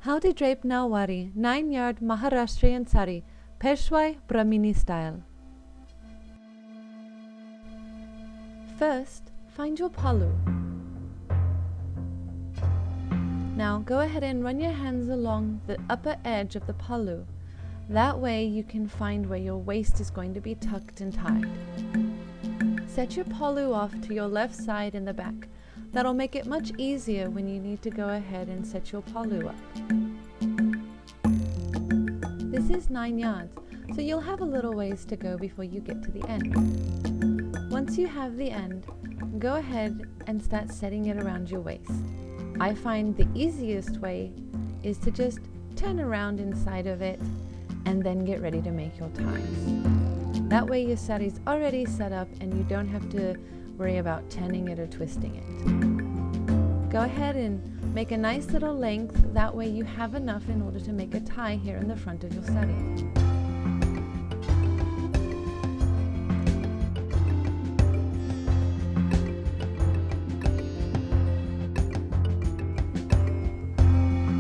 How to drape Nauwari 9-yard Maharashtrian sari, Peshwai Brahmini style. First, find your paolo. Now go ahead and run your hands along the upper edge of the paolo. That way you can find where your waist is going to be tucked and tied. Set your paolo off to your left side in the back. That'll make it much easier when you need to go ahead and set your paolo up. This is 9 yards, so you'll have a little ways to go before you get to the end. Once you have the end, go ahead and start setting it around your waist. I find the easiest way is to just turn around inside of it and then get ready to make your ties. That way your saree's already set up and you don't have to worry about turning it or twisting it. Go ahead and make a nice little length, that way you have enough in order to make a tie here in the front of your saree.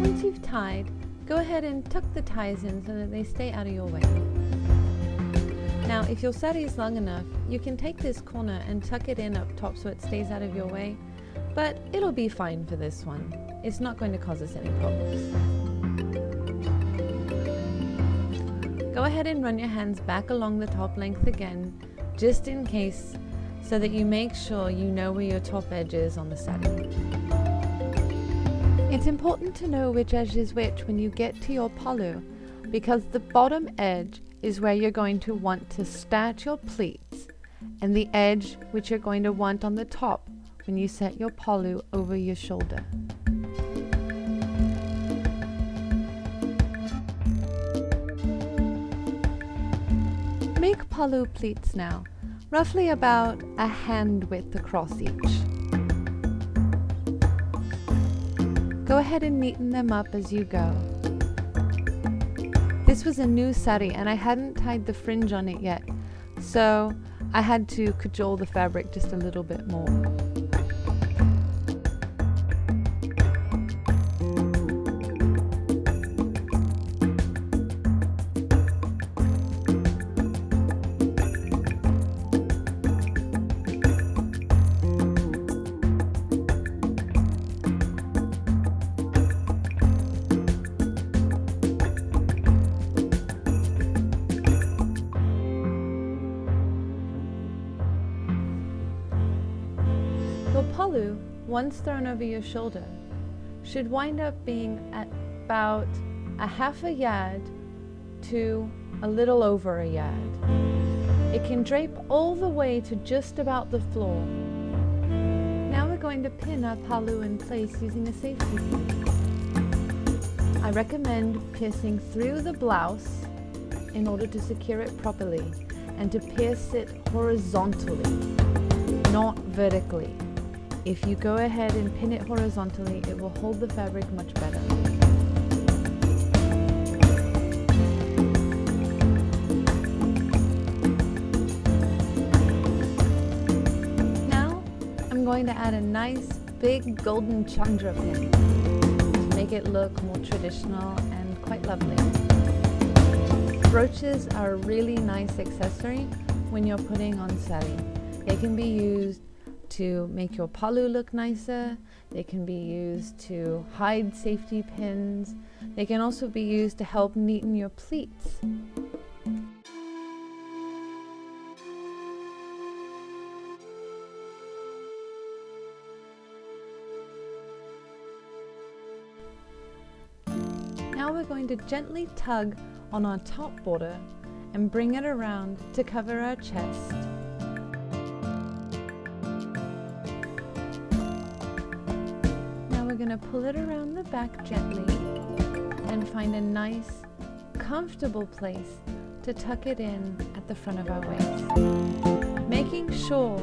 Once you've tied, go ahead and tuck the ties in so that they stay out of your way. Now, if your saree is long enough, you can take this corner and tuck it in up top so it stays out of your way, but it'll be fine for this one. It's not going to cause us any problems. Go ahead and run your hands back along the top length again, just in case, so that you make sure you know where your top edge is on the saree. It's important to know which edge is which when you get to your paolo, because the bottom edge is where you're going to want to start your pleats, and the edge which you're going to want on the top when you set your paolo over your shoulder. Make paolo pleats now, roughly about a hand width across each. Go ahead and neaten them up as you go. This was a new saree and I hadn't tied the fringe on it yet, so I had to cajole the fabric just a little bit more. Your paolo, once thrown over your shoulder, should wind up being at about a half a yard to a little over a yard. It can drape all the way to just about the floor. Now we're going to pin our paolo in place using a safety pin. I recommend piercing through the blouse in order to secure it properly and to pierce it horizontally, not vertically. If you go ahead and pin it horizontally, it will hold the fabric much better. Now, I'm going to add a nice big golden chandra pin to make it look more traditional and quite lovely. Brooches are a really nice accessory when you're putting on saree. They can be used to make your paolo look nicer. They can be used to hide safety pins. They can also be used to help neaten your pleats. Now we're going to gently tug on our top border and bring it around to cover our chest. We're going to pull it around the back gently and find a nice, comfortable place to tuck it in at the front of our waist. Making sure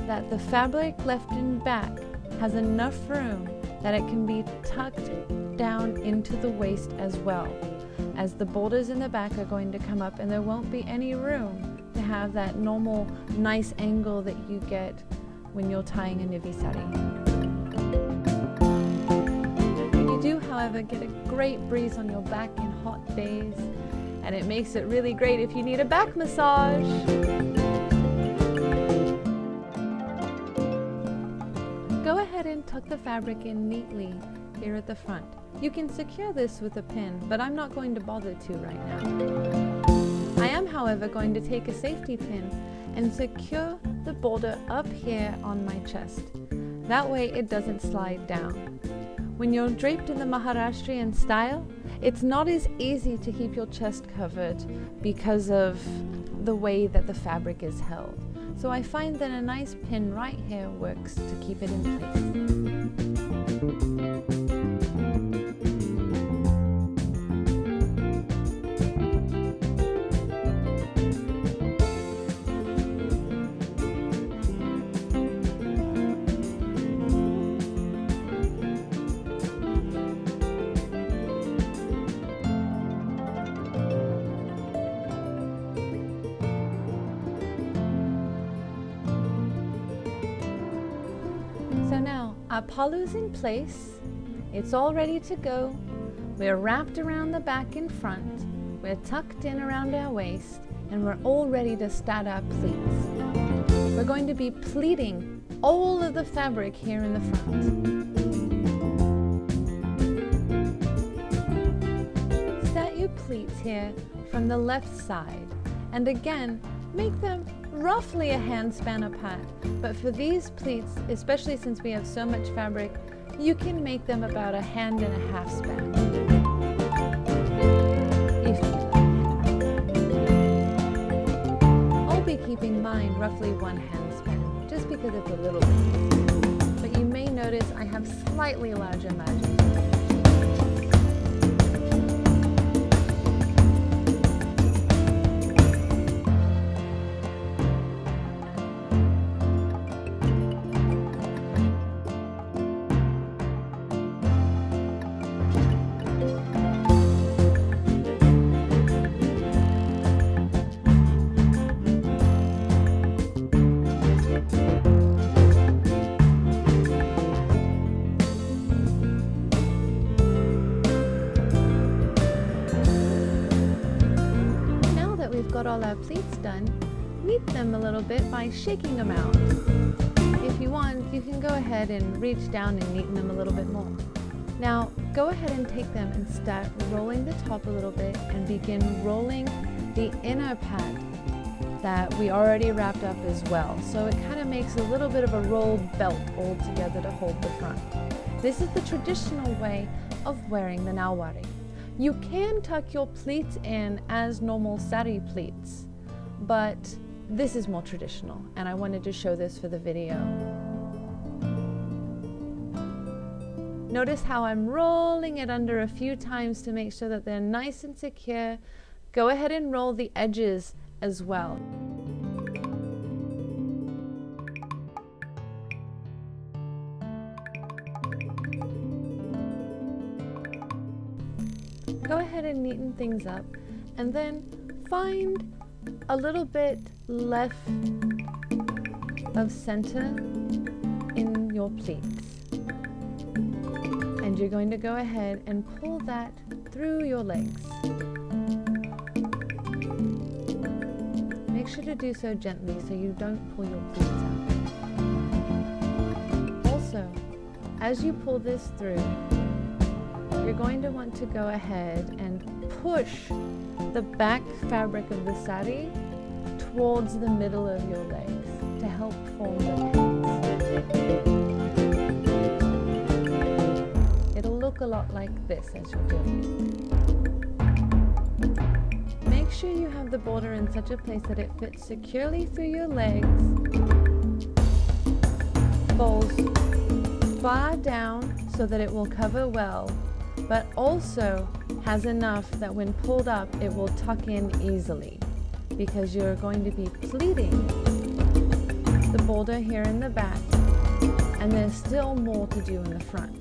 that the fabric left in back has enough room that it can be tucked down into the waist as well, as the borders in the back are going to come up and there won't be any room to have that normal nice angle that you get when you're tying a navy saree. however, get a great breeze on your back in hot days, and it makes it really great if you need a back massage. Go ahead and tuck the fabric in neatly here at the front. You can secure this with a pin, but I'm not going to bother to right now. I am, however, going to take a safety pin and secure the border up here on my chest. That way it doesn't slide down. When you're draped in the Maharashtrian style, it's not as easy to keep your chest covered because of the way that the fabric is held. So I find that a nice pin right here works to keep it in place. So now our paolo's in place, it's all ready to go. We're wrapped around the back and front, we're tucked in around our waist, and we're all ready to start our pleats. We're going to be pleating all of the fabric here in the front. Start your pleats here from the left side, and again, make them roughly a handspan apart, but for these pleats, especially since we have so much fabric, you can make them about 1.5 hands span. If you like. I'll be keeping mine roughly 1 hand span, just because it's a little bit easier. But you may notice I have slightly larger margins. Got all our pleats done, neat them a little bit by shaking them out. If you want, you can go ahead and reach down and neaten them a little bit more. Now, go ahead and take them and start rolling the top a little bit and begin rolling the inner part that we already wrapped up as well. So it kind of makes a little bit of a rolled belt all together to hold the front. This is the traditional way of wearing the Nauwari. You can tuck your pleats in as normal sari pleats, but this is more traditional, and I wanted to show this for the video. Notice how I'm rolling it under a few times to make sure that they're nice and secure. Go ahead and roll the edges as well. Go ahead and neaten things up, and then find a little bit left of center in your pleats. And you're going to go ahead and pull that through your legs. Make sure to do so gently so you don't pull your pleats out. Also, as you pull this through, you're going to want to go ahead and push the back fabric of the sari towards the middle of your legs to help form the pleats. It'll look a lot like this as you're doing it. Make sure you have the border in such a place that it fits securely through your legs, falls far down so that it will cover well, but also has enough that when pulled up it will tuck in easily, because you're going to be pleating the border here in the back, and there's still more to do in the front.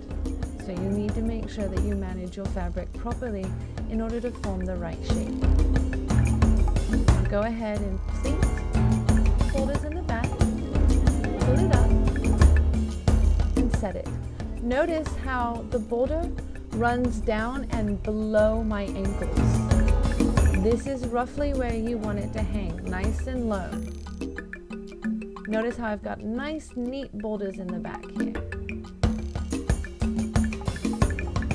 So you need to make sure that you manage your fabric properly in order to form the right shape. Now go ahead and pleat borders in the back, pull it up, and set it. Notice how the border runs down and below my ankles. This is roughly where you want it to hang, nice and low. Notice how I've got nice, neat borders in the back here.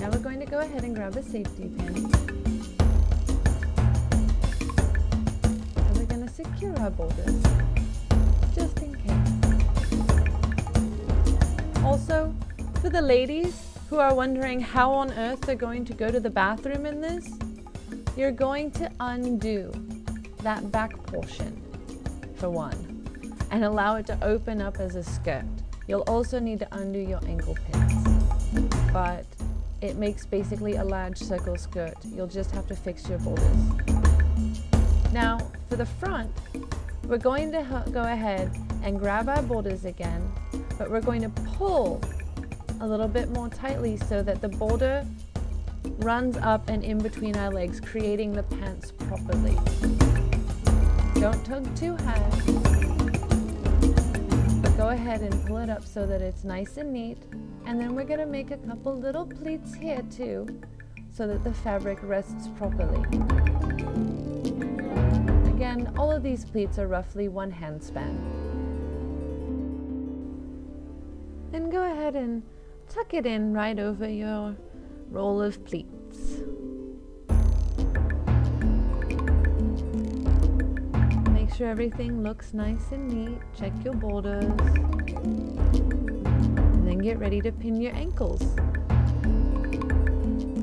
Now we're going to go ahead and grab a safety pin. And we're going to secure our borders, just in case. Also, for the ladies who are wondering how on earth they're going to go to the bathroom in this, you're going to undo that back portion, for one, and allow it to open up as a skirt. You'll also need to undo your ankle pins, but it makes basically a large circle skirt. You'll just have to fix your borders. Now, for the front, we're going to go ahead and grab our borders again, but we're going to pull a little bit more tightly so that the border runs up and in between our legs, creating the pants properly. Don't tug too hard, but go ahead and pull it up so that it's nice and neat. And then we're going to make a couple little pleats here too, so that the fabric rests properly. Again, all of these pleats are roughly 1 hand span. And go ahead and tuck it in right over your roll of pleats. Make sure everything looks nice and neat. Check your borders. And then get ready to pin your ankles.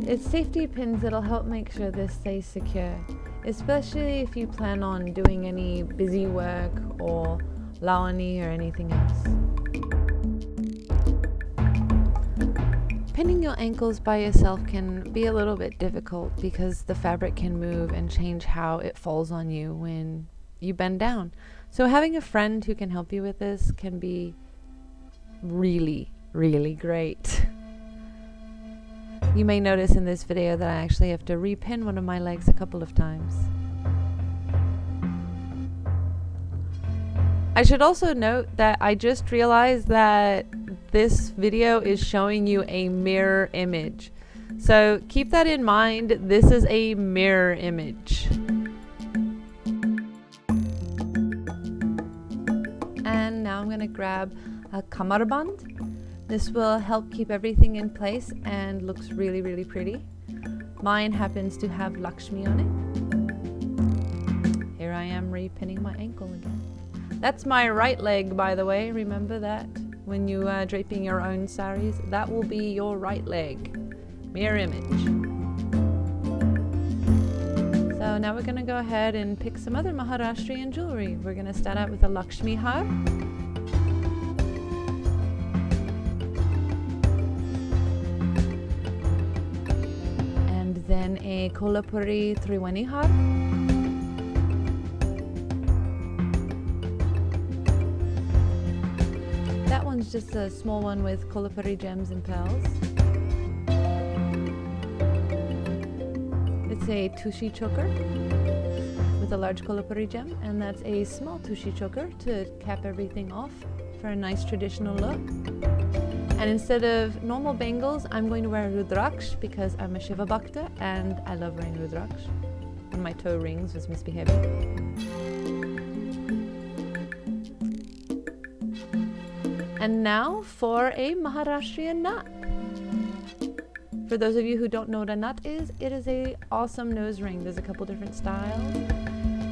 It's safety pins that'll help make sure this stays secure, especially if you plan on doing any busy work or laoni or anything else. Pinning your ankles by yourself can be a little bit difficult because the fabric can move and change how it falls on you when you bend down. So having a friend who can help you with this can be really, really great. You may notice in this video that I actually have to repin one of my legs a couple of times. I should also note that I just realized that this video is showing you a mirror image. So keep that in mind. This is a mirror image. And now I'm going to grab a kamarband. This will help keep everything in place and looks really, really pretty. Mine happens to have Lakshmi on it. Here I am repinning my ankle again. That's my right leg, by the way. Remember that when you are draping your own saris. That will be your right leg. Mirror image. So now we're going to go ahead and pick some other Maharashtrian jewelry. We're going to start out with a Lakshmi har. And then a Kolhapuri Trivani har. That one's just a small one with Kolhapuri gems and pearls. It's a Tushi choker with a large Kolhapuri gem, and that's a small Tushi choker to cap everything off for a nice traditional look. And instead of normal bangles, I'm going to wear Rudraksh because I'm a Shiva Bhakta and I love wearing Rudraksh. One of my toe rings was misbehaving. And now for a Maharashtrian knot. For those of you who don't know what a knot is, it is an awesome nose ring. There's a couple different styles.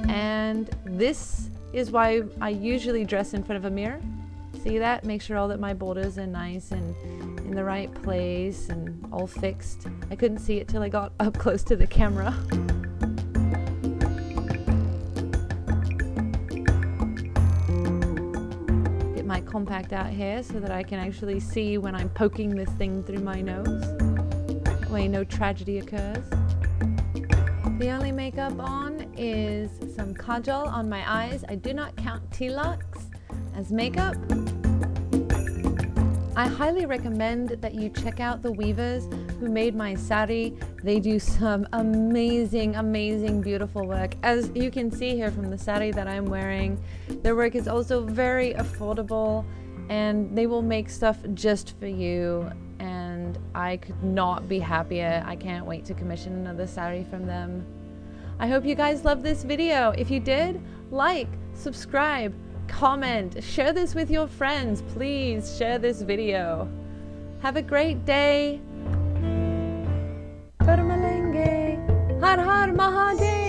And this is why I usually dress in front of a mirror. See that? Make sure all that my borders are nice and in the right place and all fixed. I couldn't see it till I got up close to the camera. Get my compact out here so that I can actually see when I'm poking this thing through my nose. That way no tragedy occurs. The only makeup on is some kajal on my eyes. I do not count tilaks as makeup. I highly recommend that you check out the weavers who made my sari. They do some amazing, amazing, beautiful work. As you can see here from the sari that I'm wearing, their work is also very affordable and they will make stuff just for you. And and I could not be happier. I can't wait to commission another sari from them. I hope you guys loved this video. If you did, like, subscribe, comment, share this with your friends. Please share this video. Have a great day. Har Har Mahadev.